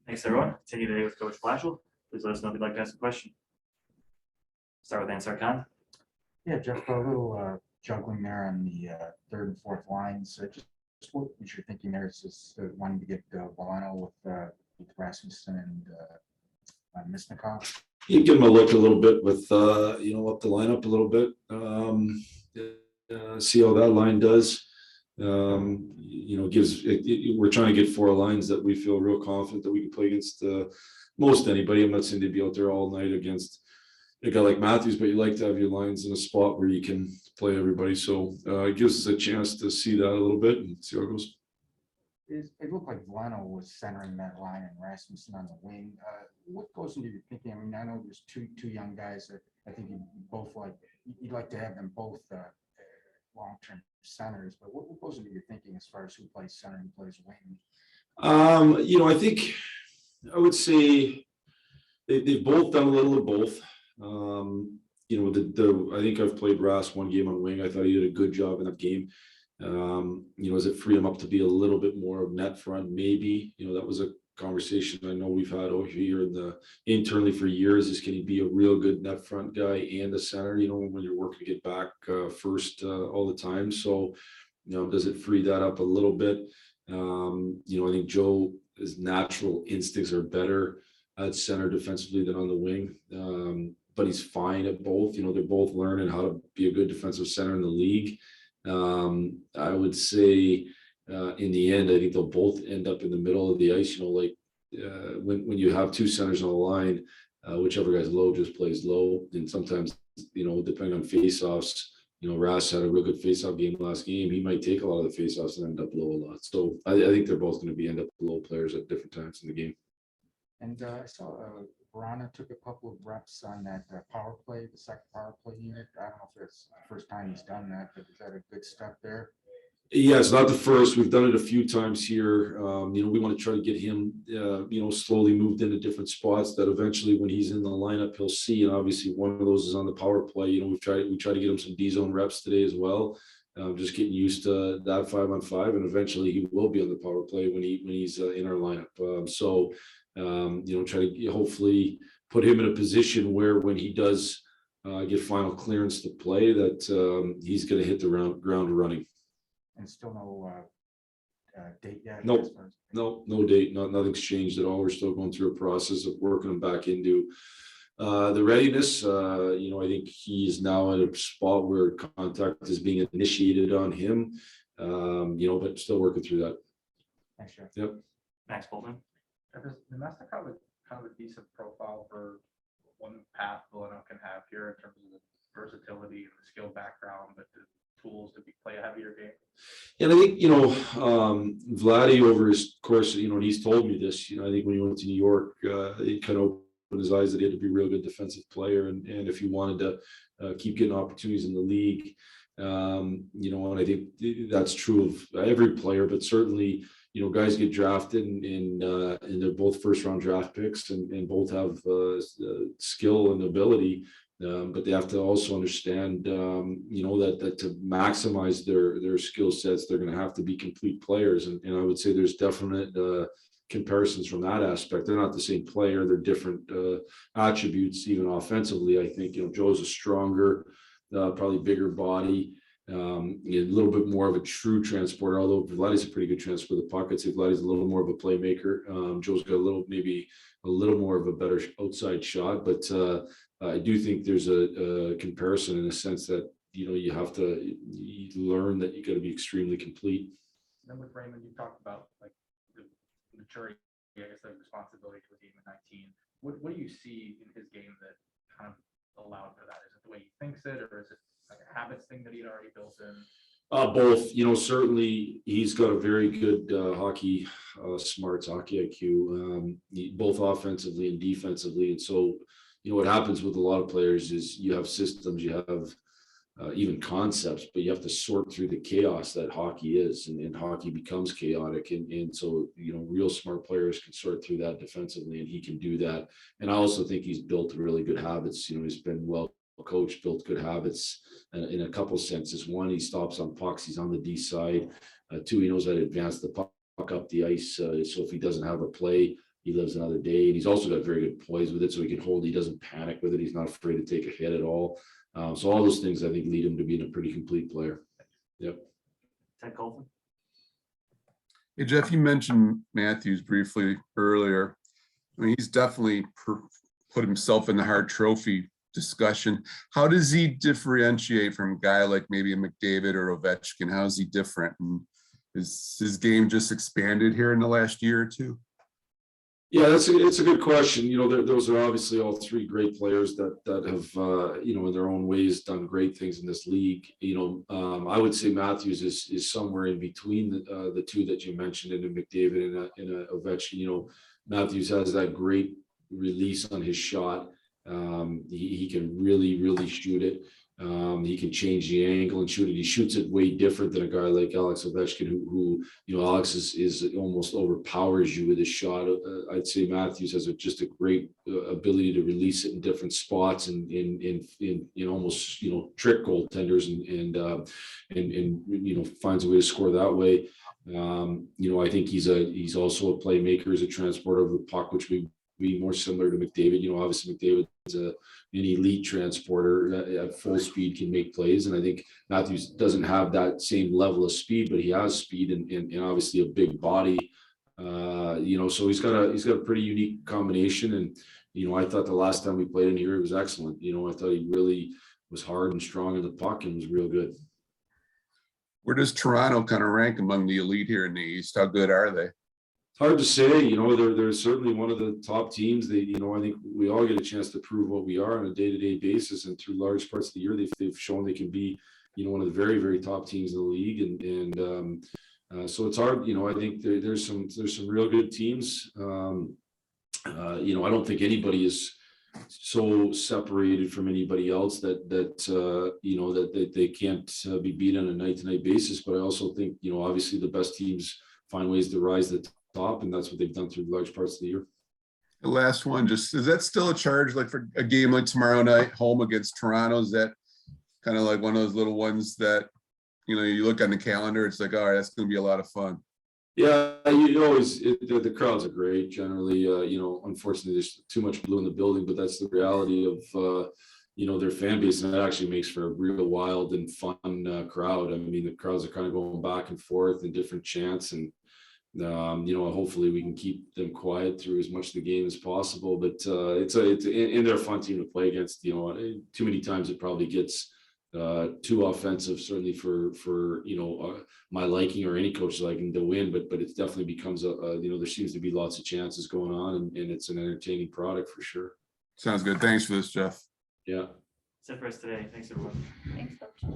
Thanks, everyone. Continue today with Coach Blashill. Please let us know if you'd like to ask a question. Start with Ansar Khan. Yeah, Jeff, a little juggling there on the third and fourth lines. Just what was your thinking there? Is just wanting to get Bolano with Rasmussen and Misnikov? You give him a look a little bit with up the lineup a little bit. See how that line does. We're trying to get four lines that we feel real confident that we can play against most anybody. I'm not saying they'd be out there all night against a guy like Matthews, but you like to have your lines in a spot where you can play everybody. So it gives us a chance to see that a little bit and see how it goes. It looked like Volano was centering that line and Rasmussen on the wing. What goes into your thinking? I mean, I know there's two young guys that I think you'd like to have them both long-term centers, but what goes into your thinking as far as who plays center and plays wing? I think I would say they've both done a little of both. I think I've played Ras one game on wing. I thought he did a good job in that game. Does it free him up to be a little bit more of net front? Maybe, that was a conversation I know we've had over here internally for years, is can he be a real good net front guy and a center, when you're working to get back first all the time. So, does it free that up a little bit? I think Joe's natural instincts are better at center defensively than on the wing. But he's fine at both. They're both learning how to be a good defensive center in the league. I would say in the end, I think they'll both end up in the middle of the ice. When you have two centers on the line, whichever guy's low just plays low. And sometimes, depending on faceoffs, Ras had a real good faceoff game last game. He might take a lot of the faceoffs and end up low a lot. So I think they're both going to end up low players at different times in the game. And I saw Verana took a couple of reps on that power play, the second power play unit. I don't know if it's the first time he's done that, but is that a good step there? Yeah, it's not the first. We've done it a few times here. We want to try to get him, slowly moved into different spots that eventually when he's in the lineup, he'll see. And obviously one of those is on the power play. We try to get him some D zone reps today as well. Just getting used to that 5-on-5, and eventually he will be on the power play when he's in our lineup. Try to hopefully put him in a position where when he does get final clearance to play, that he's going to hit the ground running. And still no date yet? Nope. No date. Nothing's changed at all. We're still going through a process of working him back into the readiness. I think he's now at a spot where contact is being initiated on him, but still working through that. Thanks, Jeff. Yep. Max Bolton. Does domestic have kind of a decent profile for one path Villanova can have here in terms of the versatility and the skill background, but the tools to play a heavier game? And I think, Vladdy over his course, and he's told me this, I think when he went to New York, he kind of opened his eyes that he had to be a real good defensive player. And if he wanted to keep getting opportunities in the league, and I think that's true of every player, but certainly, guys get drafted and they're both first round draft picks and both have skill and ability. But they have to also understand, that to maximize their skill sets, they're going to have to be complete players. And I would say there's definite comparisons from that aspect. They're not the same player. They're different attributes, even offensively. I think, Joe's a stronger, probably bigger body. A little bit more of a true transporter, although Vladdy's a pretty good transporter of the puck. I'd say Vladdy's a little more of a playmaker. Joe's got maybe a little more of a better outside shot, but I do think there's a comparison in the sense that, you have to learn that you got to be extremely complete. And then with Raymond, you talked about like the maturity, I guess, the responsibility to a team at 19. What do you see in his game that kind of allowed for that? Is it the way he thinks it, or is it like a habits thing that he'd already built in? Both. Certainly he's got a very good hockey smarts, hockey IQ, both offensively and defensively. And so, what happens with a lot of players is you have systems, you have even concepts, but you have to sort through the chaos that hockey is, and hockey becomes chaotic. And so, real smart players can sort through that defensively, and he can do that. And I also think he's built really good habits. He's been well coached, built good habits in a couple senses. One, he stops on pucks. He's on the D side. Two, he knows how to advance the puck up the ice. So if he doesn't have a play, he lives another day. And he's also got very good poise with it, so he can hold. He doesn't panic with it. He's not afraid to take a hit at all. So all those things I think lead him to being a pretty complete player. Yep. Ted Colton. Hey, Jeff, you mentioned Matthews briefly earlier. I mean, he's definitely put himself in the Hart Trophy discussion. How does he differentiate from a guy like maybe a McDavid or Ovechkin? How is he different? And is his game just expanded here in the last year or two? Yeah, it's a good question. You know, those are obviously all three great players that have you know, in their own ways done great things in this league. You know, I would say Matthews is somewhere in between the two that you mentioned, in a McDavid and a Ovechkin. You know, Matthews has that great release on his shot. He can really shoot it. He can change the angle and shoot it. He shoots it way different than a guy like Alex Ovechkin, who you know, Alex is almost overpowers you with his shot. I'd say Matthews has just a great ability to release it in different spots and in almost, you know, trick goaltenders and you know, finds a way to score that way. You know, I think he's also a playmaker, as a transporter of the puck, which would be more similar to McDavid. You know, obviously McDavid's an elite transporter at full speed, can make plays, and I think Matthews doesn't have that same level of speed, but he has speed and obviously a big body. You know, so he's got a pretty unique combination. And you know, I thought the last time we played in here, he was excellent. You know, I thought he really was hard and strong in the puck and was real good. Where does Toronto kind of rank among the elite here in the East? How good are they? It's hard to say. You know, they're certainly one of the top teams. They, you know, I think we all get a chance to prove what we are on a day-to-day basis, and through large parts of the year, they've shown they can be, you know, one of the very top teams in the league. And so it's hard. You know, I think there's some real good teams. You know, I don't think anybody is so separated from anybody else that you know, that they can't be beat on a night-to-night basis. But I also think, you know, obviously the best teams find ways to rise to the top, and that's what they've done through large parts of the year. The last one, just, is that still a charge, like for a game like tomorrow night home against Toronto? Is that kind of like one of those little ones that, you know, you look on the calendar, it's like, all right, that's going to be a lot of fun? Yeah, you always, the crowds are great generally. You know, unfortunately, there's too much blue in the building, but that's the reality of you know, their fan base, and that actually makes for a real wild and fun crowd. I mean, the crowds are kind of going back and forth in different chants, and you know, hopefully we can keep them quiet through as much of the game as possible. But it's they're a fun team to play against. You know, too many times it probably gets too offensive, certainly for you know, my liking, or any coach's liking, to win. But it definitely becomes you know, there seems to be lots of chances going on, and it's an entertaining product for sure. Sounds good. Thanks for this, Jeff. Yeah. That's it for us today. Thanks, everyone. Thanks, Coach.